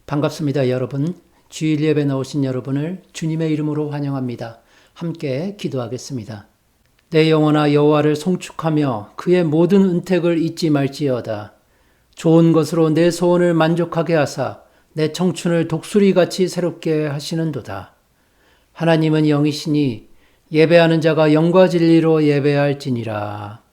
반갑습니다, 여러분. 주일 예배 나오신 여러분을 주님의 이름으로 환영합니다. 함께 기도하겠습니다. 내 영혼아 여호와를 송축하며 그의 모든 은택을 잊지 말지어다. 좋은 것으로 내 소원을 만족하게 하사 내 청춘을 독수리같이 새롭게 하시는도다. 하나님은 영이시니 예배하는 자가 영과 진리로 예배할지니라.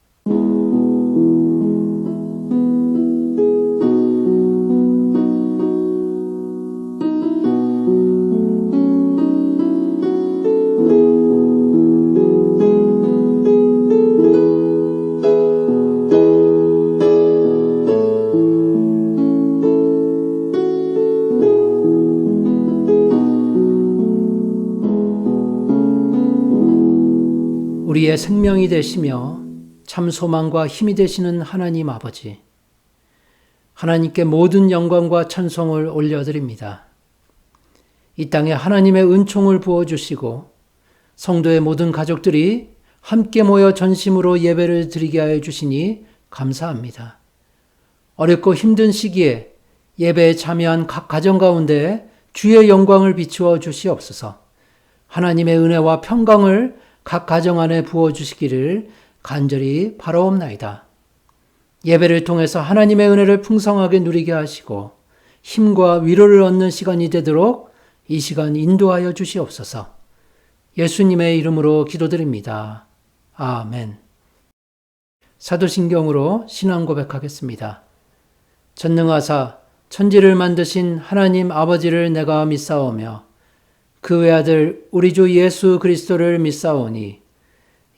우리의 생명이 되시며 참 소망과 힘이 되시는 하나님 아버지, 하나님께 모든 영광과 찬송을 올려드립니다. 이 땅에 하나님의 은총을 부어주시고 성도의 모든 가족들이 함께 모여 전심으로 예배를 드리게 하여 주시니 감사합니다. 어렵고 힘든 시기에 예배에 참여한 각 가정 가운데 주의 영광을 비추어 주시옵소서. 하나님의 은혜와 평강을 각 가정 안에 부어주시기를 간절히 바라옵나이다. 예배를 통해서 하나님의 은혜를 풍성하게 누리게 하시고 힘과 위로를 얻는 시간이 되도록 이 시간 인도하여 주시옵소서. 예수님의 이름으로 기도드립니다. 아멘. 사도신경으로 신앙 고백하겠습니다. 전능하사 천지를 만드신 하나님 아버지를 내가 믿사오며 그 외아들 우리 주 예수 그리스도를 믿사오니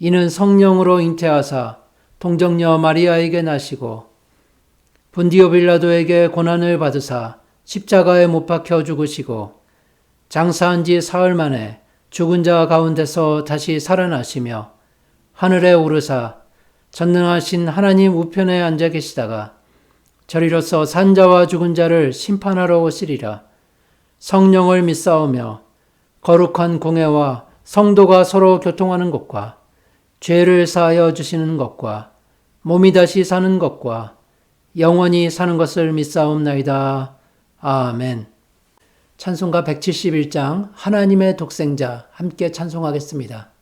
이는 성령으로 잉태하사 동정녀 마리아에게 나시고 분디오 빌라도에게 고난을 받으사 십자가에 못 박혀 죽으시고 장사한 지 사흘 만에 죽은 자 가운데서 다시 살아나시며 하늘에 오르사 전능하신 하나님 우편에 앉아 계시다가 저리로서 산 자와 죽은 자를 심판하러 오시리라. 성령을 믿사오며 거룩한 공회와 성도가 서로 교통하는 것과 죄를 사하여 주시는 것과 몸이 다시 사는 것과 영원히 사는 것을 믿사옵나이다. 아멘. 찬송가 171장 하나님의 독생자 함께 찬송하겠습니다.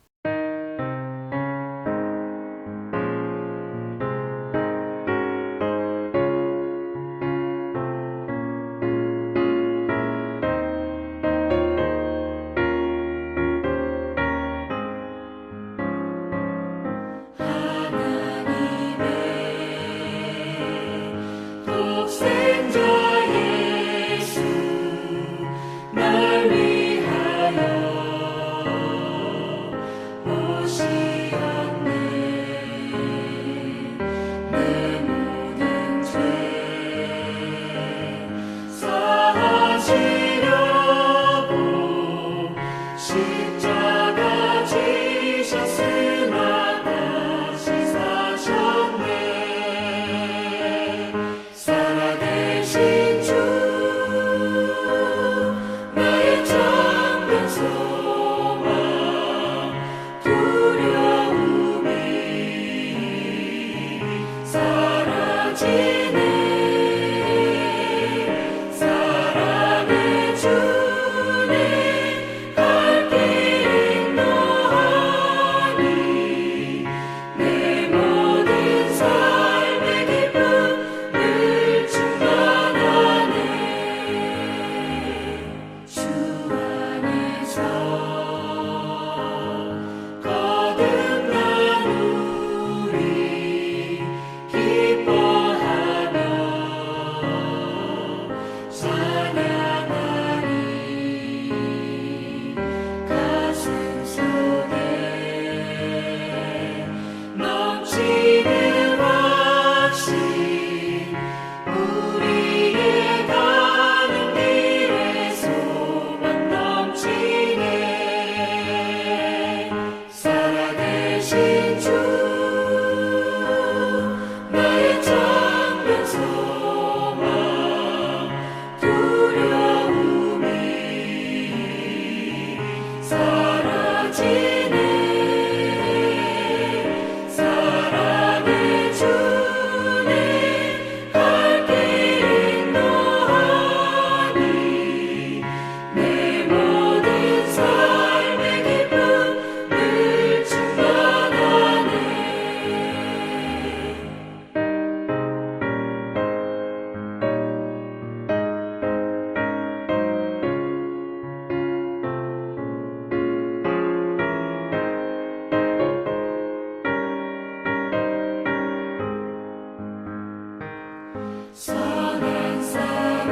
선한 싸움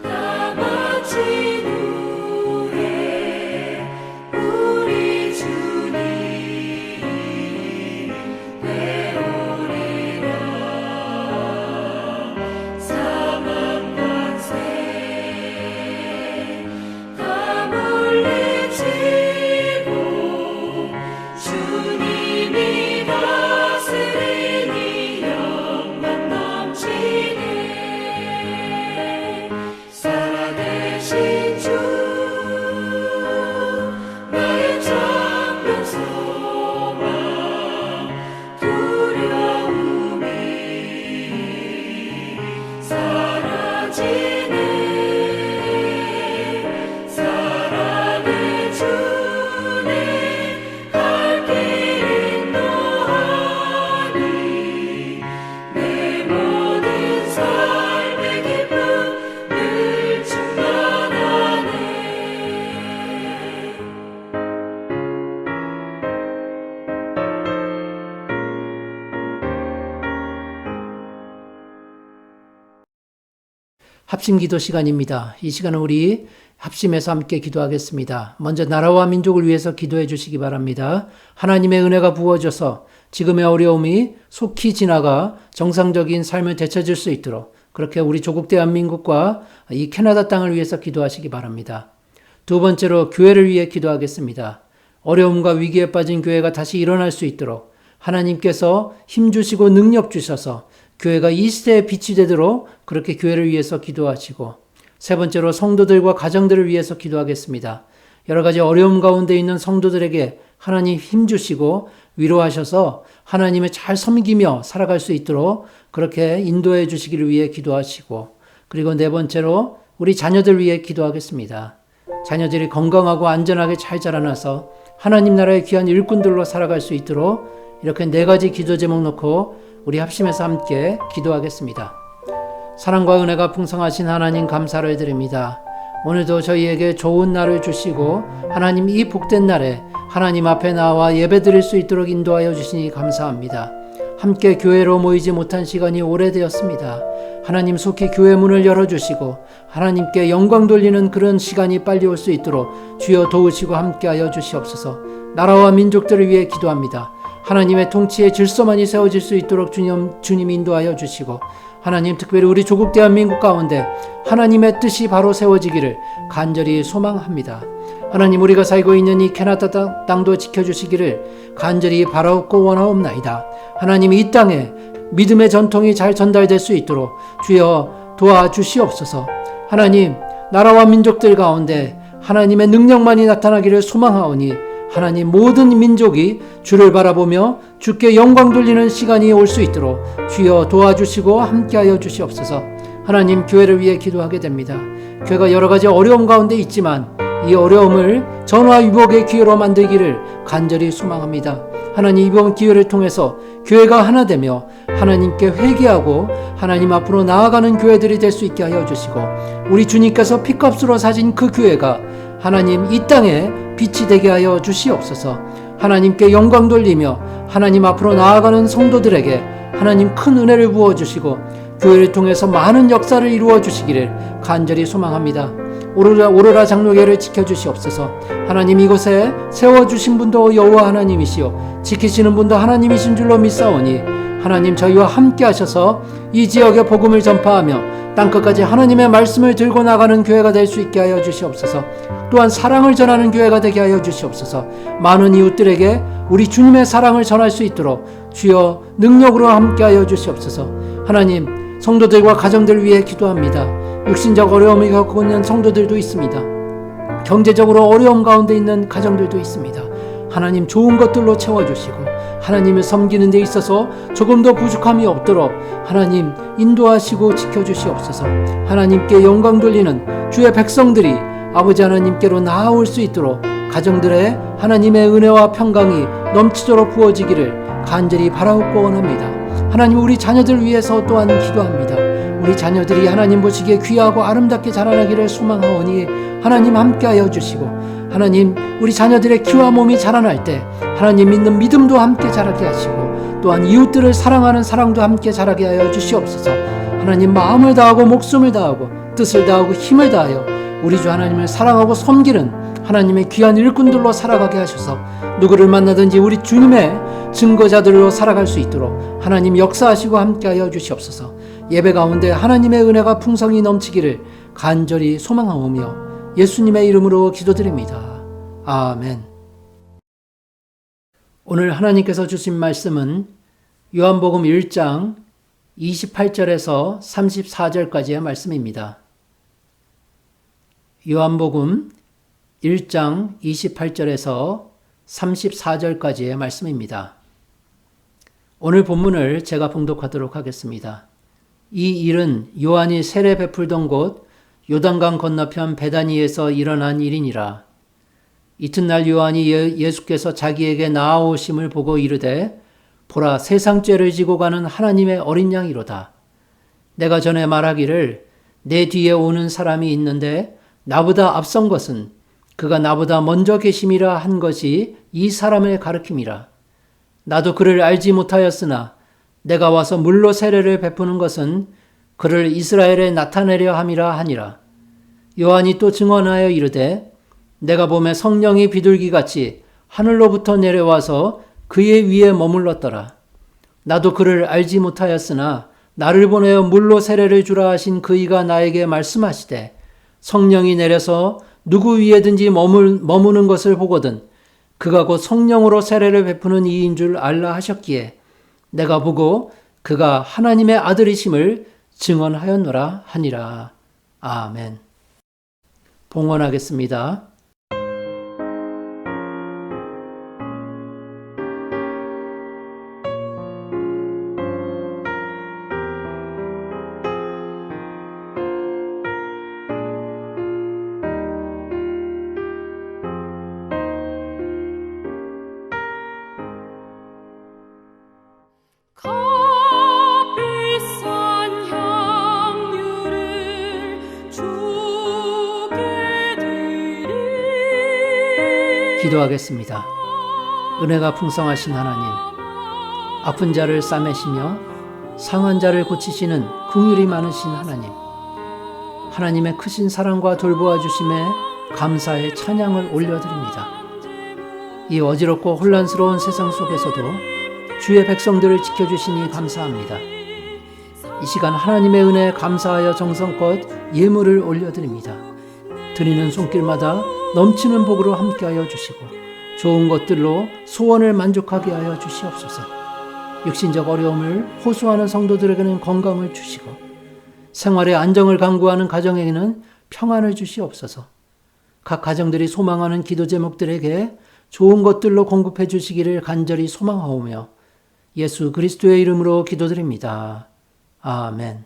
다 마친 후에 우리 주님 배우리라. 사망 권세 다 물리치고 주님이 다스리니 영광 넘치네. 살아계신 주 나의 참된 소망 두려움이 사라지네. 사랑의 주님 갈 길 인도하니 내 모든 삶의 기쁨을 충만하네. 합심 기도 시간입니다. 이 시간은 우리 합심해서 함께 기도하겠습니다. 먼저 나라와 민족을 위해서 기도해 주시기 바랍니다. 하나님의 은혜가 부어져서 지금의 어려움이 속히 지나가 정상적인 삶을 되찾을 수 있도록 그렇게 우리 조국 대한민국과 이 캐나다 땅을 위해서 기도하시기 바랍니다. 두 번째로 교회를 위해 기도하겠습니다. 어려움과 위기에 빠진 교회가 다시 일어날 수 있도록 하나님께서 힘주시고 능력 주셔서 교회가 이 시대에 빛이 되도록 그렇게 교회를 위해서 기도하시고, 세 번째로 성도들과 가정들을 위해서 기도하겠습니다. 여러 가지 어려움 가운데 있는 성도들에게 하나님 힘주시고 위로하셔서 하나님을 잘 섬기며 살아갈 수 있도록 그렇게 인도해 주시기를 위해 기도하시고, 그리고 네 번째로 우리 자녀들 위해 기도하겠습니다. 자녀들이 건강하고 안전하게 잘 자라나서 하나님 나라의 귀한 일꾼들로 살아갈 수 있도록 이렇게 네 가지 기도 제목 놓고 우리 합심해서 함께 기도하겠습니다. 사랑과 은혜가 풍성하신 하나님 감사를 드립니다. 오늘도 저희에게 좋은 날을 주시고 하나님 이 복된 날에 하나님 앞에 나와 예배드릴 수 있도록 인도하여 주시니 감사합니다. 함께 교회로 모이지 못한 시간이 오래되었습니다. 하나님 속히 교회 문을 열어주시고 하나님께 영광 돌리는 그런 시간이 빨리 올 수 있도록 주여 도우시고 함께하여 주시옵소서. 나라와 민족들을 위해 기도합니다. 하나님의 통치의 질서만이 세워질 수 있도록 주님 인도하여 주시고, 하나님 특별히 우리 조국 대한민국 가운데 하나님의 뜻이 바로 세워지기를 간절히 소망합니다. 하나님 우리가 살고 있는 이 캐나다 땅도 지켜주시기를 간절히 바라옵고 원하옵나이다. 하나님 이 땅에 믿음의 전통이 잘 전달될 수 있도록 주여 도와주시옵소서. 하나님 나라와 민족들 가운데 하나님의 능력만이 나타나기를 소망하오니 하나님 모든 민족이 주를 바라보며 주께 영광 돌리는 시간이 올 수 있도록 주여 도와주시고 함께하여 주시옵소서. 하나님 교회를 위해 기도하게 됩니다. 교회가 여러 가지 어려움 가운데 있지만 이 어려움을 전화위복의 기회로 만들기를 간절히 소망합니다. 하나님 이번 기회를 통해서 교회가 하나 되며 하나님께 회개하고 하나님 앞으로 나아가는 교회들이 될 수 있게 하여 주시고, 우리 주님께서 피값으로 사신 그 교회가 하나님 이 땅에 빛이 되게 하여 주시옵소서. 하나님께 영광 돌리며 하나님 앞으로 나아가는 성도들에게 하나님 큰 은혜를 부어주시고 교회를 통해서 많은 역사를 이루어 주시기를 간절히 소망합니다. 오로라 장로교회를 지켜주시옵소서. 하나님 이곳에 세워주신 분도 여호와 하나님이시오 지키시는 분도 하나님이신 줄로 믿사오니 하나님 저희와 함께 하셔서 이 지역의 복음을 전파하며 땅끝까지 하나님의 말씀을 들고 나가는 교회가 될 수 있게 하여 주시옵소서. 또한 사랑을 전하는 교회가 되게 하여 주시옵소서. 많은 이웃들에게 우리 주님의 사랑을 전할 수 있도록 주여 능력으로 함께 하여 주시옵소서. 하나님 성도들과 가정들을 위해 기도합니다. 육신적 어려움을 겪고 있는 성도들도 있습니다. 경제적으로 어려움 가운데 있는 가정들도 있습니다. 하나님 좋은 것들로 채워주시고 하나님을 섬기는 데 있어서 조금 더 부족함이 없도록 하나님 인도하시고 지켜주시옵소서. 하나님께 영광 돌리는 주의 백성들이 아버지 하나님께로 나아올 수 있도록 가정들의 하나님의 은혜와 평강이 넘치도록 부어지기를 간절히 바라옵고 원합니다. 하나님 우리 자녀들 위해서 또한 기도합니다. 우리 자녀들이 하나님 보시기에 귀하고 아름답게 자라나기를 소망하오니 하나님 함께하여 주시고, 하나님 우리 자녀들의 키와 몸이 자라날 때 하나님 믿는 믿음도 함께 자라게 하시고 또한 이웃들을 사랑하는 사랑도 함께 자라게 하여 주시옵소서. 하나님, 마음을 다하고 목숨을 다하고 뜻을 다하고 힘을 다하여 우리 주 하나님을 사랑하고 섬기는 하나님의 귀한 일꾼들로 살아가게 하셔서 누구를 만나든지 우리 주님의 증거자들로 살아갈 수 있도록 하나님 역사하시고 함께하여 주시옵소서. 예배 가운데 하나님의 은혜가 풍성히 넘치기를 간절히 소망하오며 예수님의 이름으로 기도드립니다. 아멘. 오늘 하나님께서 주신 말씀은 요한복음 1장 28절에서 34절까지의 말씀입니다. 요한복음 1장 28절에서 34절까지의 말씀입니다. 오늘 본문을 제가 봉독하도록 하겠습니다. 이 일은 요한이 세례 베풀던 곳 요단강 건너편 베다니에서 일어난 일이니라. 이튿날 요한이 예수께서 자기에게 나아오심을 보고 이르되 보라, 세상 죄를 지고 가는 하나님의 어린 양이로다. 내가 전에 말하기를 내 뒤에 오는 사람이 있는데 나보다 앞선 것은 그가 나보다 먼저 계심이라 한 것이 이 사람을 가르킴이라. 나도 그를 알지 못하였으나 내가 와서 물로 세례를 베푸는 것은 그를 이스라엘에 나타내려 함이라 하니라. 요한이 또 증언하여 이르되 내가 보매 성령이 비둘기같이 하늘로부터 내려와서 그의 위에 머물렀더라. 나도 그를 알지 못하였으나 나를 보내어 물로 세례를 주라 하신 그이가 나에게 말씀하시되 성령이 내려서 누구 위에든지 머무는 것을 보거든 그가 곧 성령으로 세례를 베푸는 이인 줄 알라 하셨기에 내가 보고 그가 하나님의 아들이심을 증언하였노라 하니라. 아멘. 봉헌하겠습니다. 값비싼 향유를 주게 되리. 기도하겠습니다. 은혜가 풍성하신 하나님, 아픈 자를 싸매시며 상한 자를 고치시는 긍휼이 많으신 하나님, 하나님의 크신 사랑과 돌보아 주심에 감사의 찬양을 올려드립니다. 이 어지럽고 혼란스러운 세상 속에서도 주의 백성들을 지켜주시니 감사합니다. 이 시간 하나님의 은혜에 감사하여 정성껏 예물을 올려드립니다. 드리는 손길마다 넘치는 복으로 함께하여 주시고 좋은 것들로 소원을 만족하게 하여 주시옵소서. 육신적 어려움을 호소하는 성도들에게는 건강을 주시고 생활의 안정을 강구하는 가정에게는 평안을 주시옵소서. 각 가정들이 소망하는 기도 제목들에게 좋은 것들로 공급해 주시기를 간절히 소망하오며 예수 그리스도의 이름으로 기도드립니다. 아멘.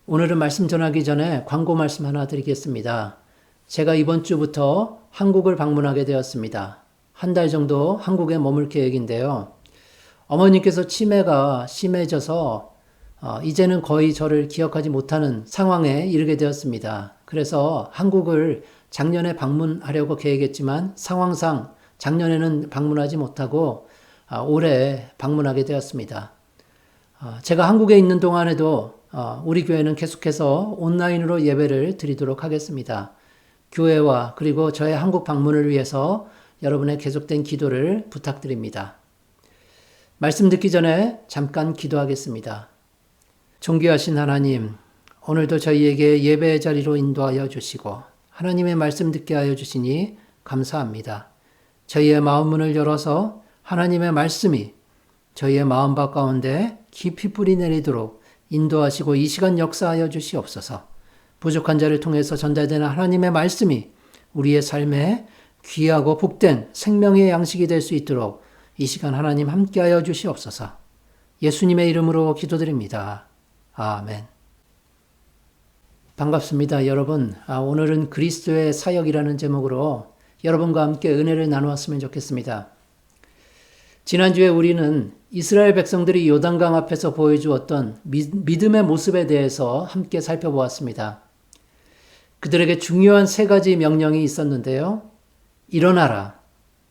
오늘은 말씀 전하기 전에 광고 말씀 하나 드리겠습니다. 제가 이번 주부터 한국을 방문하게 되었습니다. 한 달 정도 한국에 머물 계획인데요. 어머님께서 치매가 심해져서 이제는 거의 저를 기억하지 못하는 상황에 이르게 되었습니다. 그래서 한국을 작년에 방문하려고 계획했지만 상황상 작년에는 방문하지 못하고 올해 방문하게 되었습니다. 제가 한국에 있는 동안에도 우리 교회는 계속해서 온라인으로 예배를 드리도록 하겠습니다. 교회와 그리고 저의 한국 방문을 위해서 여러분의 계속된 기도를 부탁드립니다. 말씀 듣기 전에 잠깐 기도하겠습니다. 존귀하신 하나님, 오늘도 저희에게 예배의 자리로 인도하여 주시고 하나님의 말씀 듣게 하여 주시니 감사합니다. 저희의 마음문을 열어서 하나님의 말씀이 저희의 마음밭 가운데 깊이 뿌리 내리도록 인도하시고 이 시간 역사하여 주시옵소서. 부족한 자를 통해서 전달되는 하나님의 말씀이 우리의 삶에 귀하고 복된 생명의 양식이 될 수 있도록 이 시간 하나님 함께하여 주시옵소서. 예수님의 이름으로 기도드립니다. 아멘. 반갑습니다, 여러분. 오늘은 그리스도의 사역이라는 제목으로 여러분과 함께 은혜를 나누었으면 좋겠습니다. 지난주에 우리는 이스라엘 백성들이 요단강 앞에서 보여주었던 믿음의 모습에 대해서 함께 살펴보았습니다. 그들에게 중요한 세 가지 명령이 있었는데요. 일어나라,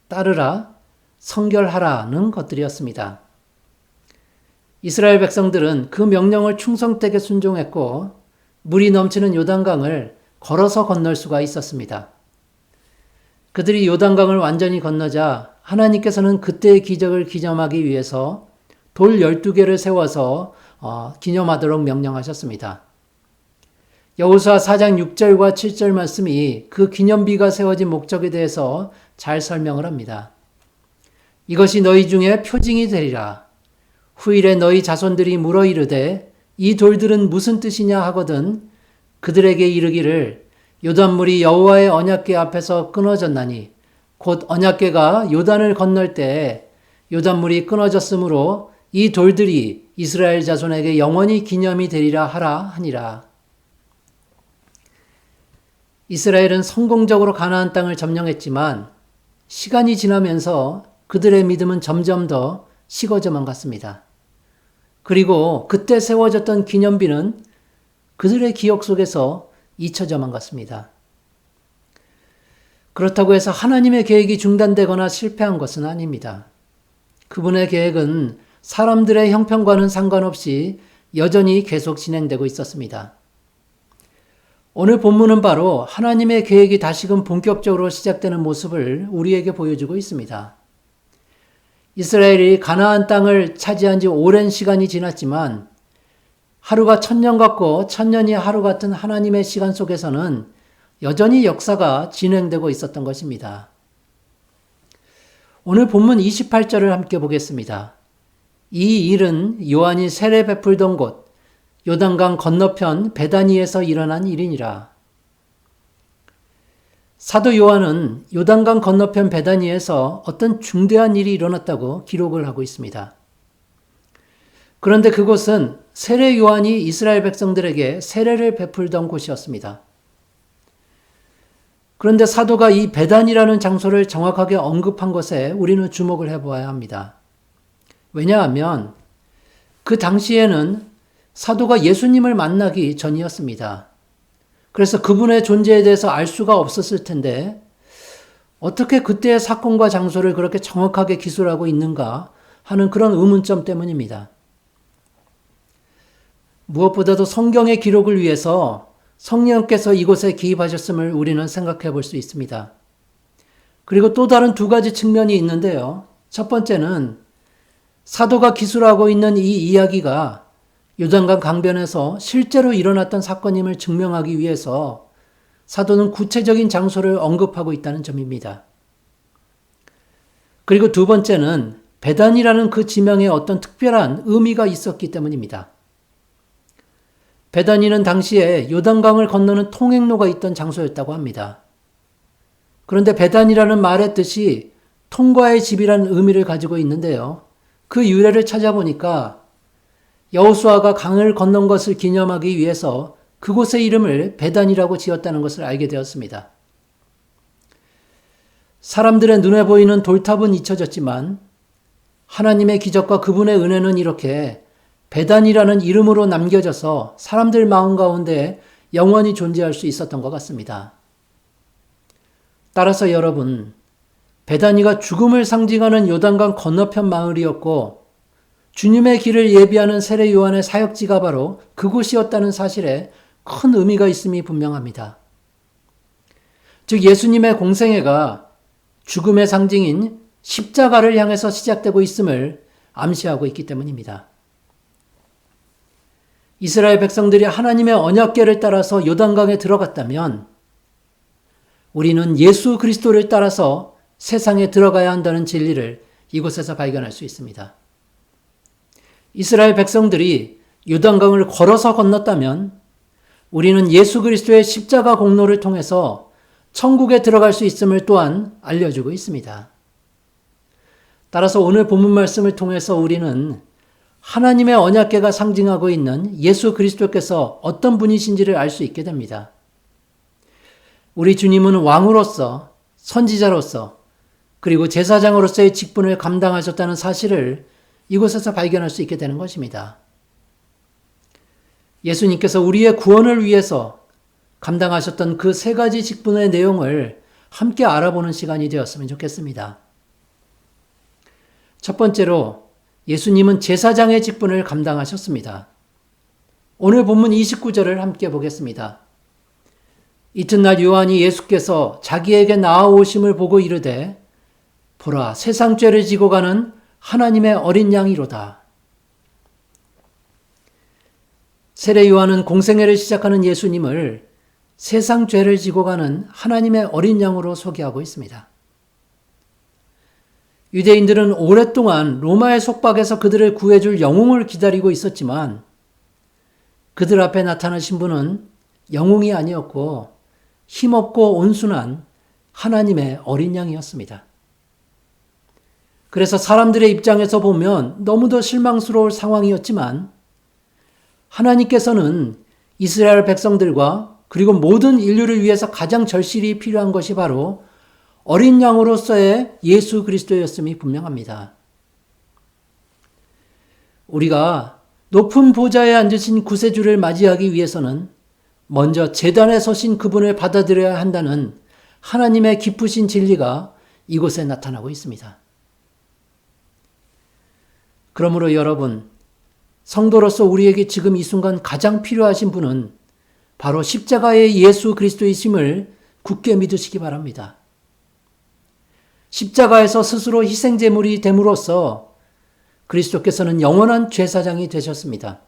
따르라, 성결하라는 것들이었습니다. 이스라엘 백성들은 그 명령을 충성되게 순종했고 물이 넘치는 요단강을 걸어서 건널 수가 있었습니다. 그들이 요단강을 완전히 건너자 하나님께서는 그때의 기적을 기념하기 위해서 돌 12개를 세워서 기념하도록 명령하셨습니다. 여호수아 4장 6절과 7절 말씀이 그 기념비가 세워진 목적에 대해서 잘 설명을 합니다. 이것이 너희 중에 표징이 되리라. 후일에 너희 자손들이 물어 이르되 이 돌들은 무슨 뜻이냐 하거든 그들에게 이르기를 요단물이 여호와의 언약궤 앞에서 끊어졌나니 곧 언약궤가 요단을 건널 때에 요단물이 끊어졌으므로 이 돌들이 이스라엘 자손에게 영원히 기념이 되리라 하라 하니라. 이스라엘은 성공적으로 가나안 땅을 점령했지만 시간이 지나면서 그들의 믿음은 점점 더 식어져만 갔습니다. 그리고 그때 세워졌던 기념비는 그들의 기억 속에서 잊혀져만 갔습니다. 그렇다고 해서 하나님의 계획이 중단되거나 실패한 것은 아닙니다. 그분의 계획은 사람들의 형편과는 상관없이 여전히 계속 진행되고 있었습니다. 오늘 본문은 바로 하나님의 계획이 다시금 본격적으로 시작되는 모습을 우리에게 보여주고 있습니다. 이스라엘이 가나안 땅을 차지한 지 오랜 시간이 지났지만 하루가 천년 같고 천년이 하루 같은 하나님의 시간 속에서는 여전히 역사가 진행되고 있었던 것입니다. 오늘 본문 28절을 함께 보겠습니다. 이 일은 요한이 세례 베풀던 곳 요단강 건너편 베다니에서 일어난 일이니라. 사도 요한은 요단강 건너편 베다니에서 어떤 중대한 일이 일어났다고 기록을 하고 있습니다. 그런데 그곳은 세례 요한이 이스라엘 백성들에게 세례를 베풀던 곳이었습니다. 그런데 사도가 이 베단이라는 장소를 정확하게 언급한 것에 우리는 주목을 해보아야 합니다. 왜냐하면 그 당시에는 사도가 예수님을 만나기 전이었습니다. 그래서 그분의 존재에 대해서 알 수가 없었을 텐데 어떻게 그때의 사건과 장소를 그렇게 정확하게 기술하고 있는가 하는 그런 의문점 때문입니다. 무엇보다도 성경의 기록을 위해서 성령께서 이곳에 기입하셨음을 우리는 생각해 볼 수 있습니다. 그리고 또 다른 두 가지 측면이 있는데요. 첫 번째는 사도가 기술하고 있는 이 이야기가 요단강 강변에서 실제로 일어났던 사건임을 증명하기 위해서 사도는 구체적인 장소를 언급하고 있다는 점입니다. 그리고 두 번째는 베단이라는 그 지명에 어떤 특별한 의미가 있었기 때문입니다. 베다니는 당시에 요단강을 건너는 통행로가 있던 장소였다고 합니다. 그런데 베단이라는 말의 뜻이 통과의 집이라는 의미를 가지고 있는데요. 그 유래를 찾아보니까 여호수아가 강을 건넌 것을 기념하기 위해서 그곳의 이름을 베단이라고 지었다는 것을 알게 되었습니다. 사람들의 눈에 보이는 돌탑은 잊혀졌지만 하나님의 기적과 그분의 은혜는 이렇게 베단이라는 이름으로 남겨져서 사람들 마음 가운데 영원히 존재할 수 있었던 것 같습니다. 따라서 여러분, 베다니가 죽음을 상징하는 요단강 건너편 마을이었고 주님의 길을 예비하는 세례 요한의 사역지가 바로 그곳이었다는 사실에 큰 의미가 있음이 분명합니다. 즉 예수님의 공생애가 죽음의 상징인 십자가를 향해서 시작되고 있음을 암시하고 있기 때문입니다. 이스라엘 백성들이 하나님의 언약궤를 따라서 요단강에 들어갔다면 우리는 예수 그리스도를 따라서 세상에 들어가야 한다는 진리를 이곳에서 발견할 수 있습니다. 이스라엘 백성들이 요단강을 걸어서 건넜다면 우리는 예수 그리스도의 십자가 공로를 통해서 천국에 들어갈 수 있음을 또한 알려주고 있습니다. 따라서 오늘 본문 말씀을 통해서 우리는 하나님의 언약궤가 상징하고 있는 예수 그리스도께서 어떤 분이신지를 알 수 있게 됩니다. 우리 주님은 왕으로서, 선지자로서, 그리고 제사장으로서의 직분을 감당하셨다는 사실을 이곳에서 발견할 수 있게 되는 것입니다. 예수님께서 우리의 구원을 위해서 감당하셨던 그 세 가지 직분의 내용을 함께 알아보는 시간이 되었으면 좋겠습니다. 첫 번째로 예수님은 제사장의 직분을 감당하셨습니다. 오늘 본문 29절을 함께 보겠습니다. 이튿날 요한이 예수께서 자기에게 나아오심을 보고 이르되 보라 세상 죄를 지고 가는 하나님의 어린 양이로다. 세례 요한은 공생애를 시작하는 예수님을 세상 죄를 지고 가는 하나님의 어린 양으로 소개하고 있습니다. 유대인들은 오랫동안 로마의 속박에서 그들을 구해줄 영웅을 기다리고 있었지만 그들 앞에 나타나신 분은 영웅이 아니었고 힘없고 온순한 하나님의 어린 양이었습니다. 그래서 사람들의 입장에서 보면 너무도 실망스러울 상황이었지만 하나님께서는 이스라엘 백성들과 그리고 모든 인류를 위해서 가장 절실히 필요한 것이 바로 어린 양으로서의 예수 그리스도였음이 분명합니다. 우리가 높은 보좌에 앉으신 구세주를 맞이하기 위해서는 먼저 제단에 서신 그분을 받아들여야 한다는 하나님의 깊으신 진리가 이곳에 나타나고 있습니다. 그러므로 여러분, 성도로서 우리에게 지금 이 순간 가장 필요하신 분은 바로 십자가의 예수 그리스도이심을 굳게 믿으시기 바랍니다. 십자가에서 스스로 희생제물이 됨으로써 그리스도께서는 영원한 제사장이 되셨습니다.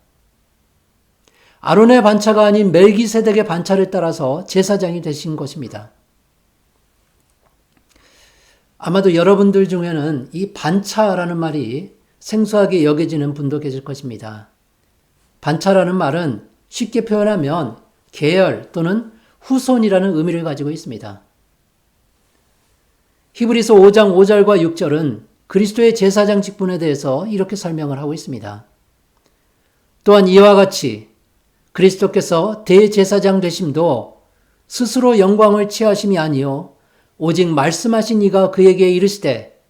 아론의 반차가 아닌 멜기세덱의 반차를 따라서 제사장이 되신 것입니다. 아마도 여러분들 중에는 이 반차라는 말이 생소하게 여겨지는 분도 계실 것입니다. 반차라는 말은 쉽게 표현하면 계열 또는 후손이라는 의미를 가지고 있습니다. 히브리서 5장 5절과 6절은 그리스도의 제사장 직분에 대해서 이렇게 설명을 하고 있습니다. 또한 이와 같이 그리스도께서 대제사장 되심도 스스로 영광을 취하심이 아니요 오직 말씀하신 이가 그에게 이르시되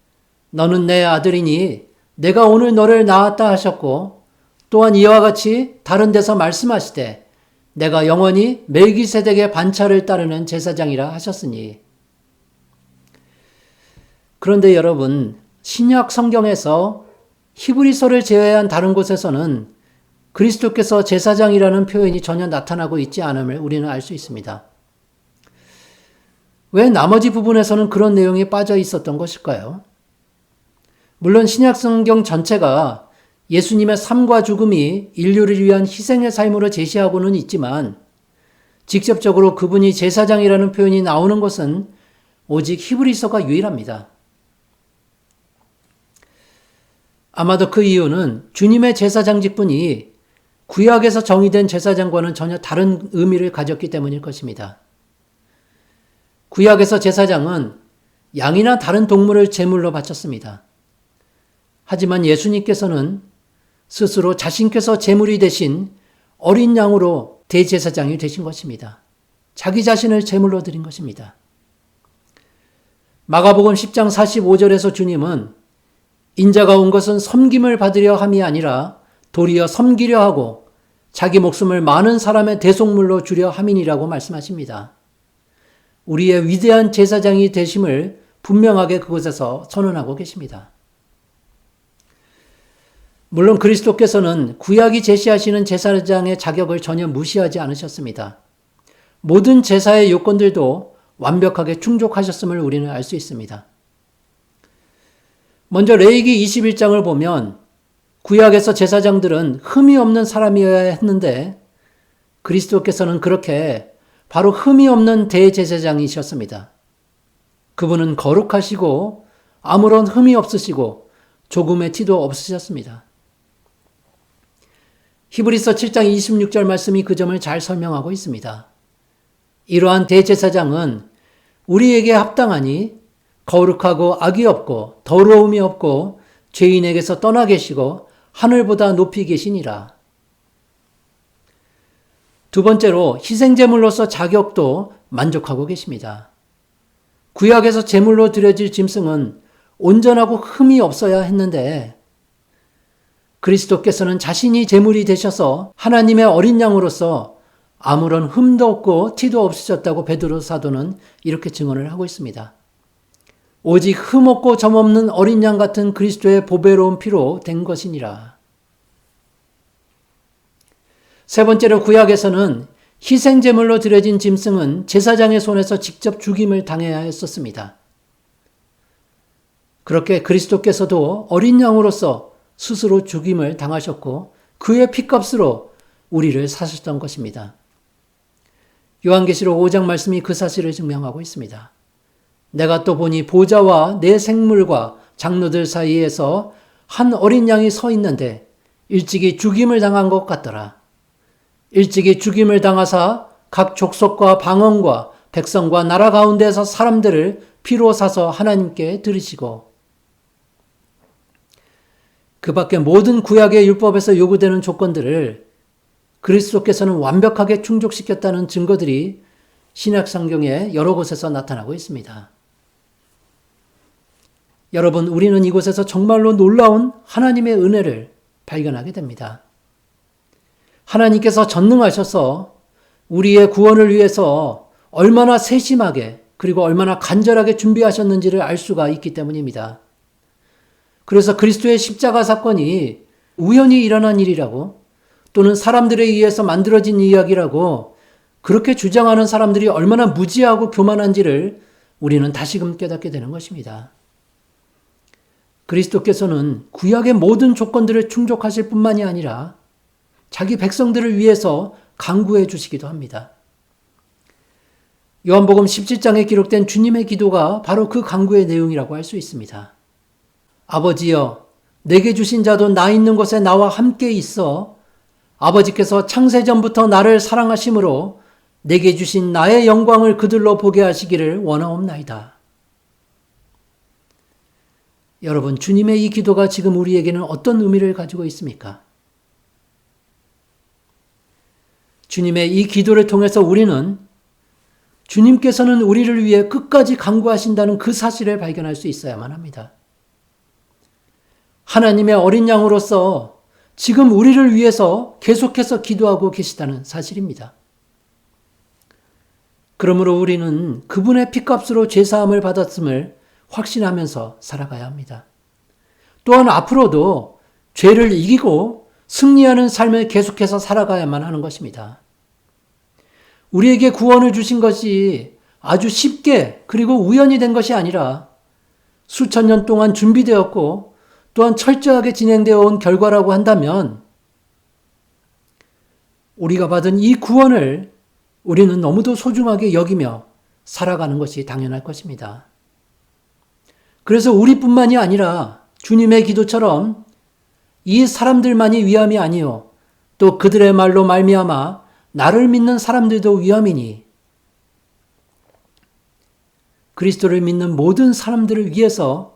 너는 내 아들이니 내가 오늘 너를 낳았다 하셨고 또한 이와 같이 다른 데서 말씀하시되 내가 영원히 멜기세덱의 반차를 따르는 제사장이라 하셨으니. 그런데 여러분, 신약 성경에서 히브리서를 제외한 다른 곳에서는 그리스도께서 제사장이라는 표현이 전혀 나타나고 있지 않음을 우리는 알 수 있습니다. 왜 나머지 부분에서는 그런 내용이 빠져 있었던 것일까요? 물론 신약 성경 전체가 예수님의 삶과 죽음이 인류를 위한 희생의 삶으로 제시하고는 있지만 직접적으로 그분이 제사장이라는 표현이 나오는 것은 오직 히브리서가 유일합니다. 아마도 그 이유는 주님의 제사장 직분이 구약에서 정의된 제사장과는 전혀 다른 의미를 가졌기 때문일 것입니다. 구약에서 제사장은 양이나 다른 동물을 제물로 바쳤습니다. 하지만 예수님께서는 스스로 자신께서 제물이 되신 어린 양으로 대제사장이 되신 것입니다. 자기 자신을 제물로 드린 것입니다. 마가복음 10장 45절에서 주님은 인자가 온 것은 섬김을 받으려 함이 아니라 도리어 섬기려 하고 자기 목숨을 많은 사람의 대속물로 주려 함이니라고 말씀하십니다. 우리의 위대한 제사장이 되심을 분명하게 그곳에서 선언하고 계십니다. 물론 그리스도께서는 구약이 제시하시는 제사장의 자격을 전혀 무시하지 않으셨습니다. 모든 제사의 요건들도 완벽하게 충족하셨음을 우리는 알 수 있습니다. 먼저 레위기 21장을 보면 구약에서 제사장들은 흠이 없는 사람이어야 했는데 그리스도께서는 그렇게 바로 흠이 없는 대제사장이셨습니다. 그분은 거룩하시고 아무런 흠이 없으시고 조금의 티도 없으셨습니다. 히브리서 7장 26절 말씀이 그 점을 잘 설명하고 있습니다. 이러한 대제사장은 우리에게 합당하니 거룩하고 악이 없고 더러움이 없고 죄인에게서 떠나 계시고 하늘보다 높이 계시니라. 두 번째로 희생제물로서 자격도 만족하고 계십니다. 구약에서 제물로 드려질 짐승은 온전하고 흠이 없어야 했는데 그리스도께서는 자신이 제물이 되셔서 하나님의 어린 양으로서 아무런 흠도 없고 티도 없으셨다고 베드로 사도는 이렇게 증언을 하고 있습니다. 오직 흠없고 점없는 어린 양 같은 그리스도의 보배로운 피로 된 것이니라. 세 번째로 구약에서는 희생제물로 드려진 짐승은 제사장의 손에서 직접 죽임을 당해야 했었습니다. 그렇게 그리스도께서도 어린 양으로서 스스로 죽임을 당하셨고 그의 피값으로 우리를 사셨던 것입니다. 요한계시록 5장 말씀이 그 사실을 증명하고 있습니다. 내가 또 보니 보좌와 내 생물과 장로들 사이에서 한 어린 양이 서 있는데 일찍이 죽임을 당한 것 같더라. 일찍이 죽임을 당하사 각 족속과 방언과 백성과 나라 가운데서 사람들을 피로 사서 하나님께 드리시고 그 밖에 모든 구약의 율법에서 요구되는 조건들을 그리스도께서는 완벽하게 충족시켰다는 증거들이 신약 성경의 여러 곳에서 나타나고 있습니다. 여러분, 우리는 이곳에서 정말로 놀라운 하나님의 은혜를 발견하게 됩니다. 하나님께서 전능하셔서 우리의 구원을 위해서 얼마나 세심하게 그리고 얼마나 간절하게 준비하셨는지를 알 수가 있기 때문입니다. 그래서 그리스도의 십자가 사건이 우연히 일어난 일이라고 또는 사람들에 의해서 만들어진 이야기라고 그렇게 주장하는 사람들이 얼마나 무지하고 교만한지를 우리는 다시금 깨닫게 되는 것입니다. 그리스도께서는 구약의 모든 조건들을 충족하실 뿐만이 아니라 자기 백성들을 위해서 간구해 주시기도 합니다. 요한복음 17장에 기록된 주님의 기도가 바로 그 간구의 내용이라고 할 수 있습니다. 아버지여, 내게 주신 자도 나 있는 곳에 나와 함께 있어 아버지께서 창세전부터 나를 사랑하심으로 내게 주신 나의 영광을 그들로 보게 하시기를 원하옵나이다. 여러분, 주님의 이 기도가 지금 우리에게는 어떤 의미를 가지고 있습니까? 주님의 이 기도를 통해서 우리는 주님께서는 우리를 위해 끝까지 간구하신다는 그 사실을 발견할 수 있어야만 합니다. 하나님의 어린 양으로서 지금 우리를 위해서 계속해서 기도하고 계시다는 사실입니다. 그러므로 우리는 그분의 피값으로 죄사함을 받았음을 확신하면서 살아가야 합니다. 또한 앞으로도 죄를 이기고 승리하는 삶을 계속해서 살아가야만 하는 것입니다. 우리에게 구원을 주신 것이 아주 쉽게 그리고 우연이 된 것이 아니라 수천 년 동안 준비되었고 또한 철저하게 진행되어 온 결과라고 한다면 우리가 받은 이 구원을 우리는 너무도 소중하게 여기며 살아가는 것이 당연할 것입니다. 그래서 우리뿐만이 아니라 주님의 기도처럼 이 사람들만이 위함이 아니요 또 그들의 말로 말미암아 나를 믿는 사람들도 위함이니 그리스도를 믿는 모든 사람들을 위해서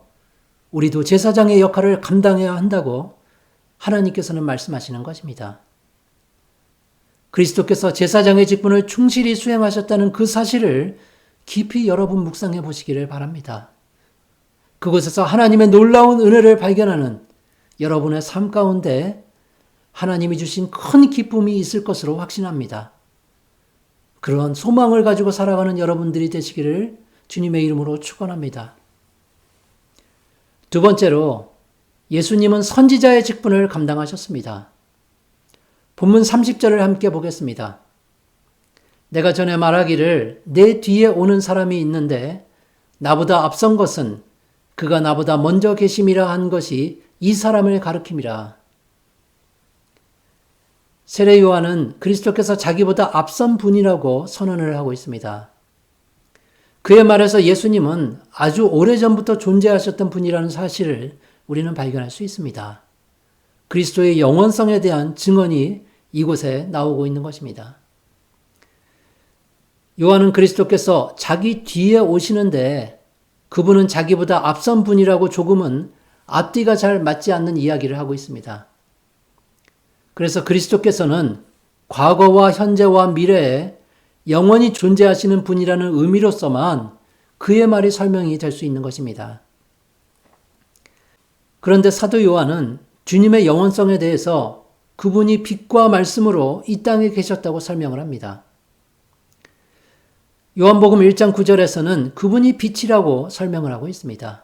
우리도 제사장의 역할을 감당해야 한다고 하나님께서는 말씀하시는 것입니다. 그리스도께서 제사장의 직분을 충실히 수행하셨다는 그 사실을 깊이 여러분 묵상해 보시기를 바랍니다. 그곳에서 하나님의 놀라운 은혜를 발견하는 여러분의 삶 가운데 하나님이 주신 큰 기쁨이 있을 것으로 확신합니다. 그런 소망을 가지고 살아가는 여러분들이 되시기를 주님의 이름으로 축원합니다. 두 번째로 예수님은 선지자의 직분을 감당하셨습니다. 본문 30절을 함께 보겠습니다. 내가 전에 말하기를 내 뒤에 오는 사람이 있는데 나보다 앞선 것은 그가 나보다 먼저 계심이라 한 것이 이 사람을 가리킴이라. 세례 요한은 그리스도께서 자기보다 앞선 분이라고 선언을 하고 있습니다. 그의 말에서 예수님은 아주 오래전부터 존재하셨던 분이라는 사실을 우리는 발견할 수 있습니다. 그리스도의 영원성에 대한 증언이 이곳에 나오고 있는 것입니다. 요한은 그리스도께서 자기 뒤에 오시는데 그분은 자기보다 앞선 분이라고 조금은 앞뒤가 잘 맞지 않는 이야기를 하고 있습니다. 그래서 그리스도께서는 과거와 현재와 미래에 영원히 존재하시는 분이라는 의미로서만 그의 말이 설명이 될 수 있는 것입니다. 그런데 사도 요한은 주님의 영원성에 대해서 그분이 빛과 말씀으로 이 땅에 계셨다고 설명을 합니다. 요한복음 1장 9절에서는 그분이 빛이라고 설명을 하고 있습니다.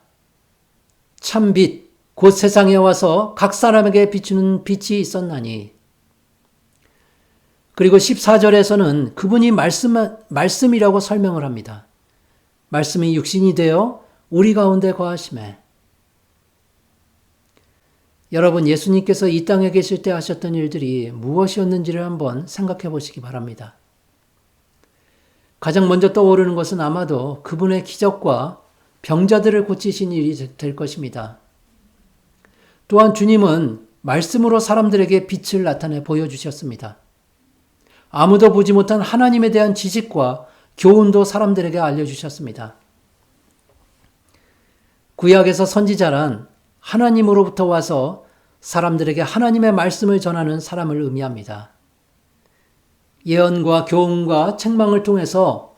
참 빛, 곧 세상에 와서 각 사람에게 비추는 빛이 있었나니. 그리고 14절에서는 그분이 말씀이라고 설명을 합니다. 말씀이 육신이 되어 우리 가운데 거하심에. 여러분, 예수님께서 이 땅에 계실 때 하셨던 일들이 무엇이었는지를 한번 생각해 보시기 바랍니다. 가장 먼저 떠오르는 것은 아마도 그분의 기적과 병자들을 고치신 일이 될 것입니다. 또한 주님은 말씀으로 사람들에게 빛을 나타내 보여주셨습니다. 아무도 보지 못한 하나님에 대한 지식과 교훈도 사람들에게 알려주셨습니다. 구약에서 선지자란 하나님으로부터 와서 사람들에게 하나님의 말씀을 전하는 사람을 의미합니다. 예언과 교훈과 책망을 통해서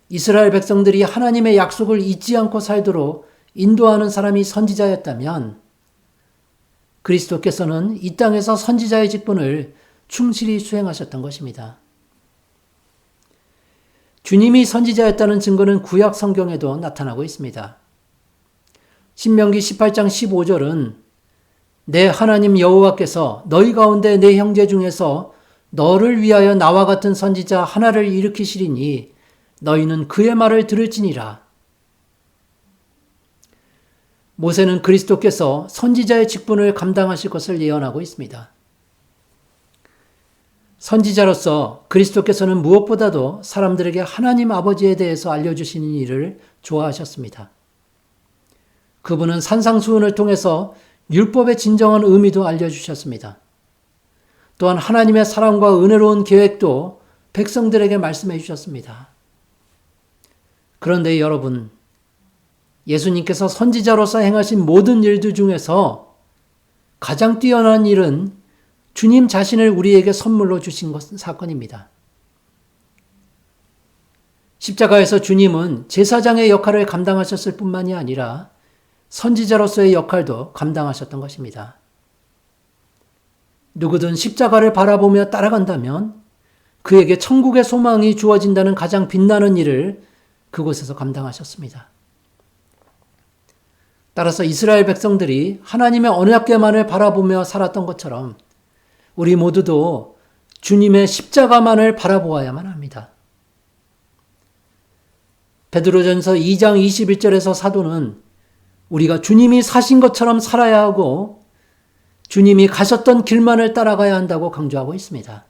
이스라엘 백성들이 하나님의 약속을 잊지 않고 살도록 인도하는 사람이 선지자였다면 그리스도께서는 이 땅에서 선지자의 직분을 충실히 수행하셨던 것입니다. 주님이 선지자였다는 증거는 구약 성경에도 나타나고 있습니다. 신명기 18장 15절은 내 하나님 여호와께서 너희 가운데 내 형제 중에서 너를 위하여 나와 같은 선지자 하나를 일으키시리니 너희는 그의 말을 들을지니라. 모세는 그리스도께서 선지자의 직분을 감당하실 것을 예언하고 있습니다. 선지자로서 그리스도께서는 무엇보다도 사람들에게 하나님 아버지에 대해서 알려주시는 일을 좋아하셨습니다. 그분은 산상수훈을 통해서 율법의 진정한 의미도 알려주셨습니다. 또한 하나님의 사랑과 은혜로운 계획도 백성들에게 말씀해 주셨습니다. 그런데 여러분, 예수님께서 선지자로서 행하신 모든 일들 중에서 가장 뛰어난 일은 주님 자신을 우리에게 선물로 주신 사건입니다. 십자가에서 주님은 제사장의 역할을 감당하셨을 뿐만이 아니라 선지자로서의 역할도 감당하셨던 것입니다. 누구든 십자가를 바라보며 따라간다면 그에게 천국의 소망이 주어진다는 가장 빛나는 일을 그곳에서 감당하셨습니다. 따라서 이스라엘 백성들이 하나님의 언약궤만을 바라보며 살았던 것처럼 우리 모두도 주님의 십자가만을 바라보아야만 합니다. 베드로전서 2장 21절에서 사도는 우리가 주님이 사신 것처럼 살아야 하고 주님이 가셨던 길만을 따라가야 한다고 강조하고 있습니다.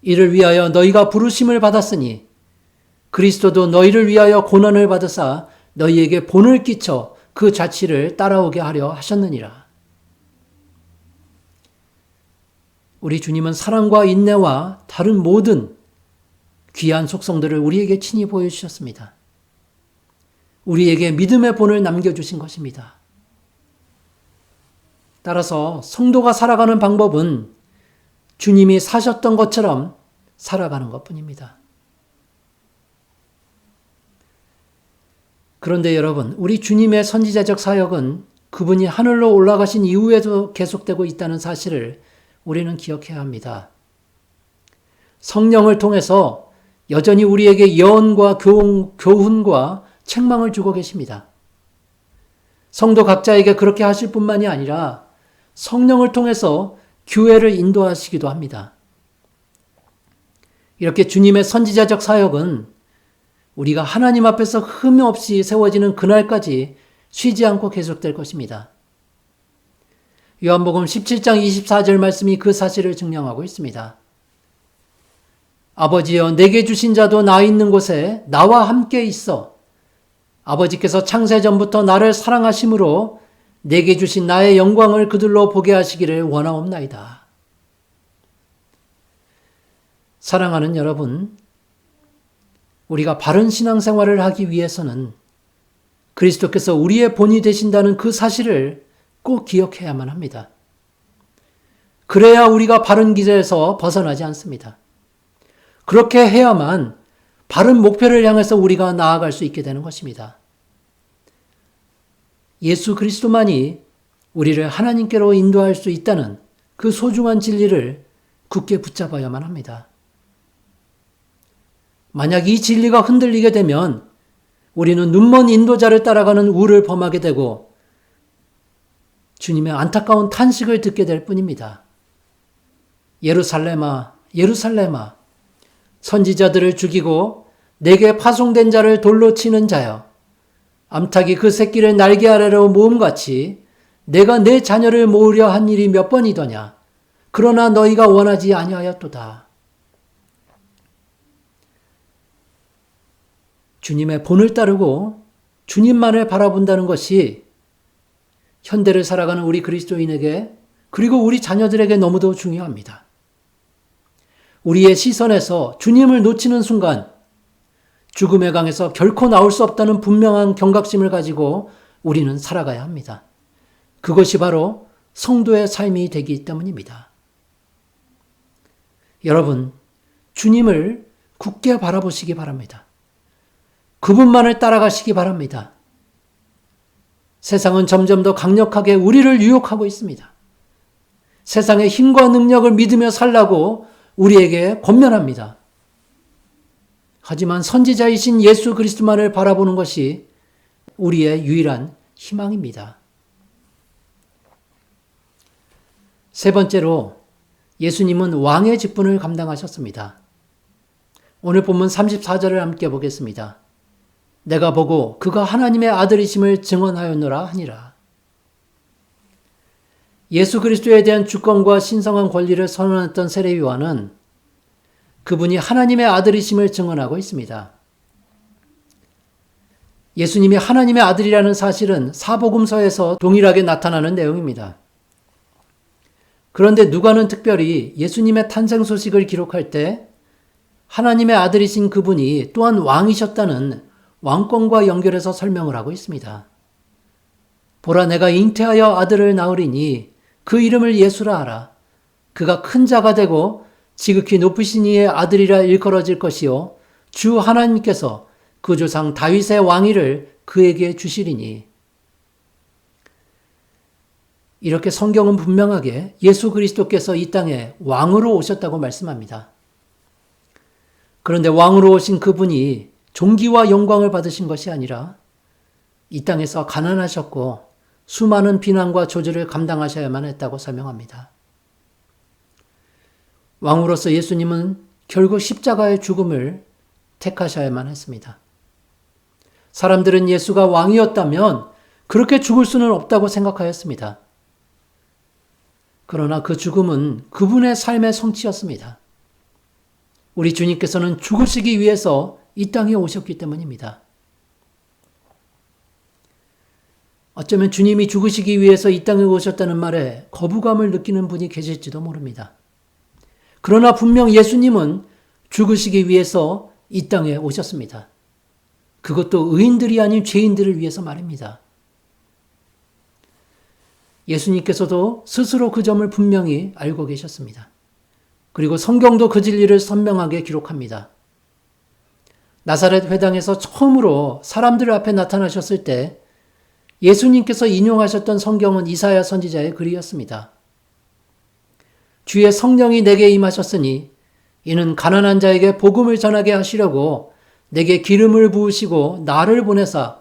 이를 위하여 너희가 부르심을 받았으니 그리스도도 너희를 위하여 고난을 받으사 너희에게 본을 끼쳐 그 자취를 따라오게 하려 하셨느니라. 우리 주님은 사랑과 인내와 다른 모든 귀한 속성들을 우리에게 친히 보여주셨습니다. 우리에게 믿음의 본을 남겨주신 것입니다. 따라서 성도가 살아가는 방법은 주님이 사셨던 것처럼 살아가는 것뿐입니다. 그런데 여러분, 우리 주님의 선지자적 사역은 그분이 하늘로 올라가신 이후에도 계속되고 있다는 사실을 우리는 기억해야 합니다. 성령을 통해서 여전히 우리에게 예언과 교훈과 책망을 주고 계십니다. 성도 각자에게 그렇게 하실 뿐만이 아니라 성령을 통해서 교회를 인도하시기도 합니다. 이렇게 주님의 선지자적 사역은 우리가 하나님 앞에서 흠이 없이 세워지는 그날까지 쉬지 않고 계속될 것입니다. 요한복음 17장 24절 말씀이 그 사실을 증명하고 있습니다. 아버지여, 내게 주신 자도 나 있는 곳에 나와 함께 있어. 아버지께서 창세전부터 나를 사랑하심으로 내게 주신 나의 영광을 그들로 보게 하시기를 원하옵나이다. 사랑하는 여러분, 우리가 바른 신앙생활을 하기 위해서는 그리스도께서 우리의 본이 되신다는 그 사실을 꼭 기억해야만 합니다. 그래야 우리가 바른 길에서 벗어나지 않습니다. 그렇게 해야만 바른 목표를 향해서 우리가 나아갈 수 있게 되는 것입니다. 예수 그리스도만이 우리를 하나님께로 인도할 수 있다는 그 소중한 진리를 굳게 붙잡아야만 합니다. 만약 이 진리가 흔들리게 되면 우리는 눈먼 인도자를 따라가는 우를 범하게 되고 주님의 안타까운 탄식을 듣게 될 뿐입니다. 예루살렘아, 예루살렘아, 선지자들을 죽이고 내게 파송된 자를 돌로 치는 자여, 암탉이 그 새끼를 날개 아래로 모음같이 내가 내 자녀를 모으려 한 일이 몇 번이더냐. 그러나 너희가 원하지 아니하였도다. 주님의 본을 따르고 주님만을 바라본다는 것이 현대를 살아가는 우리 그리스도인에게 그리고 우리 자녀들에게 너무도 중요합니다. 우리의 시선에서 주님을 놓치는 순간 죽음의 강에서 결코 나올 수 없다는 분명한 경각심을 가지고 우리는 살아가야 합니다. 그것이 바로 성도의 삶이 되기 때문입니다. 여러분, 주님을 굳게 바라보시기 바랍니다. 그분만을 따라가시기 바랍니다. 세상은 점점 더 강력하게 우리를 유혹하고 있습니다. 세상의 힘과 능력을 믿으며 살라고 우리에게 권면합니다. 하지만 선지자이신 예수 그리스도만을 바라보는 것이 우리의 유일한 희망입니다. 세 번째로 예수님은 왕의 직분을 감당하셨습니다. 오늘 본문 34절을 함께 보겠습니다. 내가 보고 그가 하나님의 아들이심을 증언하였노라 하니라. 예수 그리스도에 대한 주권과 신성한 권리를 선언했던 세례 요한은 그분이 하나님의 아들이심을 증언하고 있습니다. 예수님이 하나님의 아들이라는 사실은 사복음서에서 동일하게 나타나는 내용입니다. 그런데 누가는 특별히 예수님의 탄생 소식을 기록할 때 하나님의 아들이신 그분이 또한 왕이셨다는 왕권과 연결해서 설명을 하고 있습니다. 보라, 내가 잉태하여 아들을 낳으리니 그 이름을 예수라 하라. 그가 큰 자가 되고 지극히 높으신 이의 아들이라 일컬어질 것이요 주 하나님께서 그 조상 다윗의 왕위를 그에게 주시리니. 이렇게 성경은 분명하게 예수 그리스도께서 이 땅에 왕으로 오셨다고 말씀합니다. 그런데 왕으로 오신 그분이 존귀와 영광을 받으신 것이 아니라 이 땅에서 가난하셨고 수많은 비난과 조절을 감당하셔야만 했다고 설명합니다. 왕으로서 예수님은 결국 십자가의 죽음을 택하셔야만 했습니다. 사람들은 예수가 왕이었다면 그렇게 죽을 수는 없다고 생각하였습니다. 그러나 그 죽음은 그분의 삶의 성취였습니다. 우리 주님께서는 죽으시기 위해서 이 땅에 오셨기 때문입니다. 어쩌면 주님이 죽으시기 위해서 이 땅에 오셨다는 말에 거부감을 느끼는 분이 계실지도 모릅니다. 그러나 분명 예수님은 죽으시기 위해서 이 땅에 오셨습니다. 그것도 의인들이 아닌 죄인들을 위해서 말입니다. 예수님께서도 스스로 그 점을 분명히 알고 계셨습니다. 그리고 성경도 그 진리를 선명하게 기록합니다. 나사렛 회당에서 처음으로 사람들 앞에 나타나셨을 때 예수님께서 인용하셨던 성경은 이사야 선지자의 글이었습니다. 주의 성령이 내게 임하셨으니 이는 가난한 자에게 복음을 전하게 하시려고 내게 기름을 부으시고 나를 보내사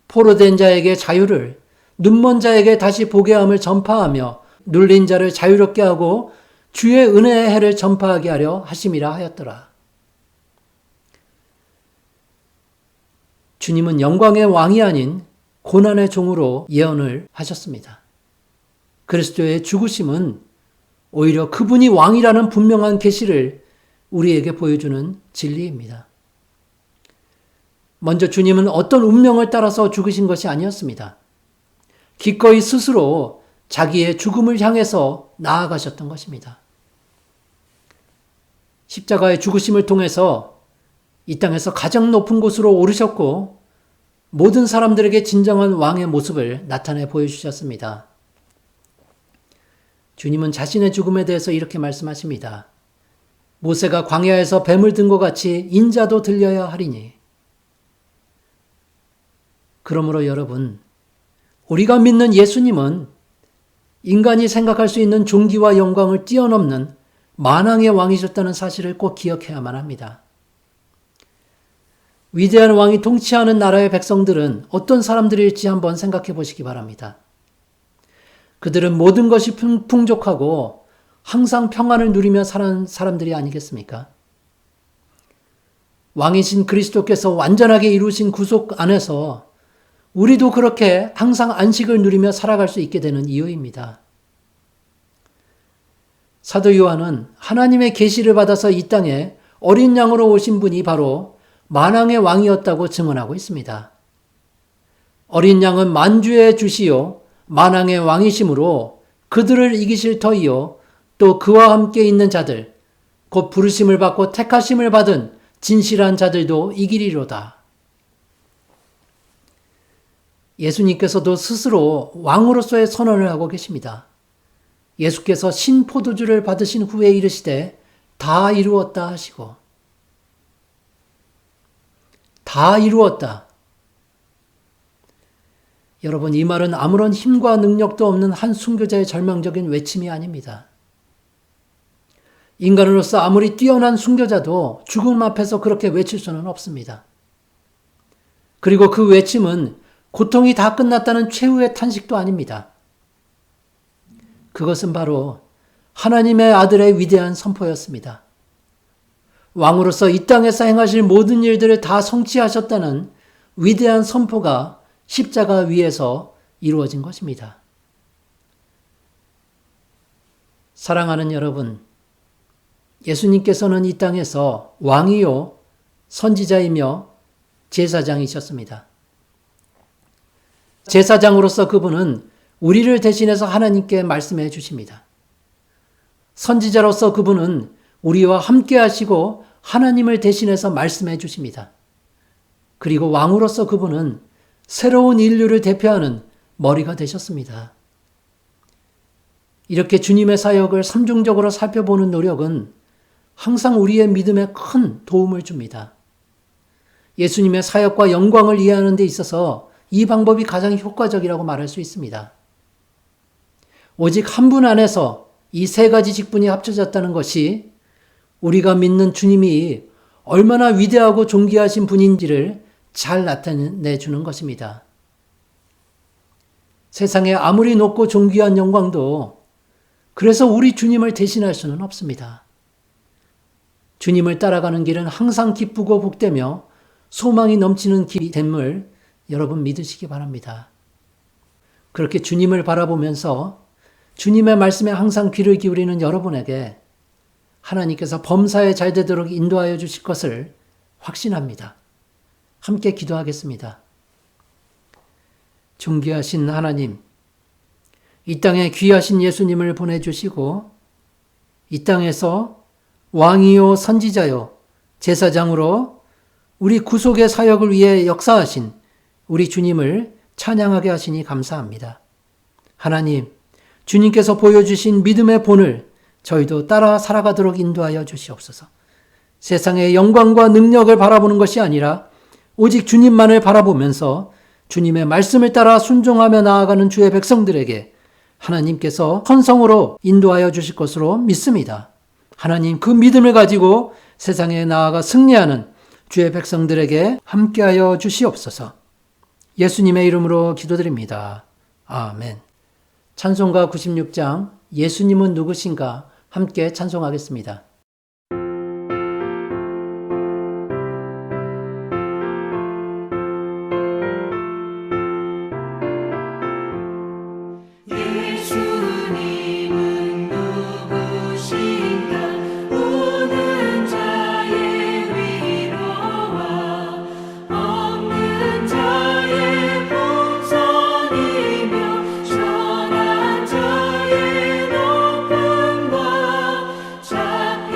포로된 자에게 자유를, 눈먼 자에게 다시 보게 함을 전파하며 눌린 자를 자유롭게 하고 주의 은혜의 해를 전파하게 하려 하심이라 하였더라. 주님은 영광의 왕이 아닌 고난의 종으로 예언을 하셨습니다. 그리스도의 죽으심은 오히려 그분이 왕이라는 분명한 계시를 우리에게 보여주는 진리입니다. 먼저 주님은 어떤 운명을 따라서 죽으신 것이 아니었습니다. 기꺼이 스스로 자기의 죽음을 향해서 나아가셨던 것입니다. 십자가의 죽으심을 통해서 이 땅에서 가장 높은 곳으로 오르셨고 모든 사람들에게 진정한 왕의 모습을 나타내 보여주셨습니다. 주님은 자신의 죽음에 대해서 이렇게 말씀하십니다. 모세가 광야에서 뱀을 든 것 같이 인자도 들려야 하리니. 그러므로 여러분, 우리가 믿는 예수님은 인간이 생각할 수 있는 존귀와 영광을 뛰어넘는 만왕의 왕이셨다는 사실을 꼭 기억해야만 합니다. 위대한 왕이 통치하는 나라의 백성들은 어떤 사람들일지 한번 생각해 보시기 바랍니다. 그들은 모든 것이 풍족하고 항상 평안을 누리며 사는 사람들이 아니겠습니까? 왕이신 그리스도께서 완전하게 이루신 구속 안에서 우리도 그렇게 항상 안식을 누리며 살아갈 수 있게 되는 이유입니다. 사도 요한은 하나님의 계시를 받아서 이 땅에 어린 양으로 오신 분이 바로 만왕의 왕이었다고 증언하고 있습니다. 어린 양은 만주의 주시요 만왕의 왕이심으로 그들을 이기실 터이요 또 그와 함께 있는 자들 곧 부르심을 받고 택하심을 받은 진실한 자들도 이기리로다. 예수님께서도 스스로 왕으로서의 선언을 하고 계십니다. 예수께서 신포도주를 받으신 후에 이르시되 다 이루었다 하시고 다 이루었다. 여러분, 이 말은 아무런 힘과 능력도 없는 한 순교자의 절망적인 외침이 아닙니다. 인간으로서 아무리 뛰어난 순교자도 죽음 앞에서 그렇게 외칠 수는 없습니다. 그리고 그 외침은 고통이 다 끝났다는 최후의 탄식도 아닙니다. 그것은 바로 하나님의 아들의 위대한 선포였습니다. 왕으로서 이 땅에서 행하실 모든 일들을 다 성취하셨다는 위대한 선포가 십자가 위에서 이루어진 것입니다. 사랑하는 여러분, 예수님께서는 이 땅에서 왕이요 선지자이며 제사장이셨습니다. 제사장으로서 그분은 우리를 대신해서 하나님께 말씀해 주십니다. 선지자로서 그분은 우리와 함께 하시고 하나님을 대신해서 말씀해 주십니다. 그리고 왕으로서 그분은 새로운 인류를 대표하는 머리가 되셨습니다. 이렇게 주님의 사역을 삼중적으로 살펴보는 노력은 항상 우리의 믿음에 큰 도움을 줍니다. 예수님의 사역과 영광을 이해하는 데 있어서 이 방법이 가장 효과적이라고 말할 수 있습니다. 오직 한 분 안에서 이 세 가지 직분이 합쳐졌다는 것이 우리가 믿는 주님이 얼마나 위대하고 존귀하신 분인지를 잘 나타내주는 것입니다. 세상에 아무리 높고 존귀한 영광도 그래서 우리 주님을 대신할 수는 없습니다. 주님을 따라가는 길은 항상 기쁘고 복되며 소망이 넘치는 길이 됨을 여러분 믿으시기 바랍니다. 그렇게 주님을 바라보면서 주님의 말씀에 항상 귀를 기울이는 여러분에게 하나님께서 범사에 잘 되도록 인도하여 주실 것을 확신합니다. 함께 기도하겠습니다. 존귀하신 하나님, 이 땅에 귀하신 예수님을 보내주시고 이 땅에서 왕이요 선지자요 제사장으로 우리 구속의 사역을 위해 역사하신 우리 주님을 찬양하게 하시니 감사합니다. 하나님, 주님께서 보여주신 믿음의 본을 저희도 따라 살아가도록 인도하여 주시옵소서. 세상의 영광과 능력을 바라보는 것이 아니라 오직 주님만을 바라보면서 주님의 말씀을 따라 순종하며 나아가는 주의 백성들에게 하나님께서 선성으로 인도하여 주실 것으로 믿습니다. 하나님, 그 믿음을 가지고 세상에 나아가 승리하는 주의 백성들에게 함께하여 주시옵소서. 예수님의 이름으로 기도드립니다. 아멘. 찬송가 96장 예수님은 누구신가 함께 찬송하겠습니다. 예수님은 누구신가 우는 자의 위로와 없는 자의 풍선이며 전한 자의 높음과 잡혀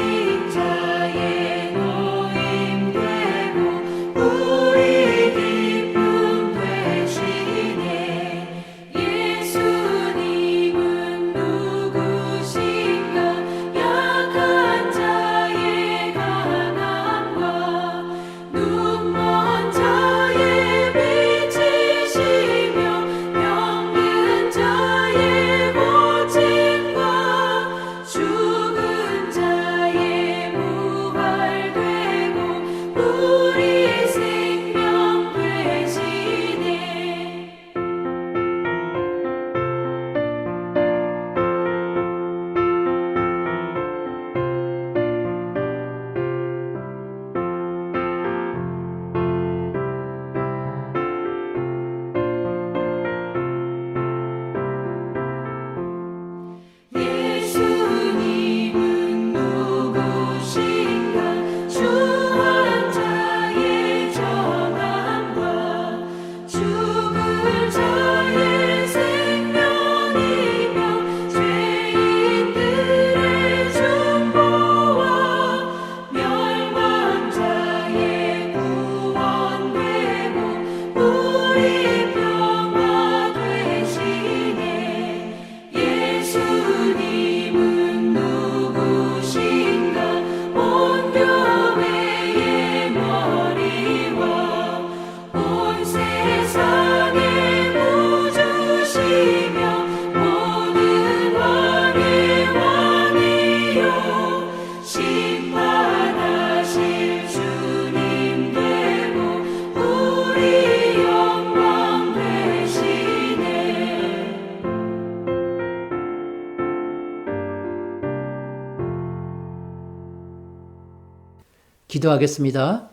기도하겠습니다.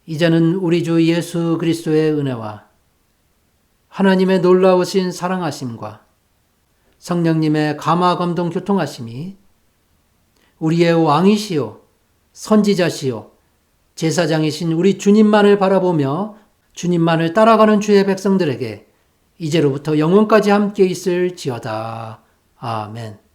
이제는 우리 주 예수 그리스도의 은혜와 하나님의 놀라우신 사랑하심과 성령님의 감화 감동 교통하심이 우리의 왕이시요 선지자시요 제사장이신 우리 주님만을 바라보며 주님만을 따라가는 주의 백성들에게 이제로부터 영원까지 함께 있을지어다. 아멘.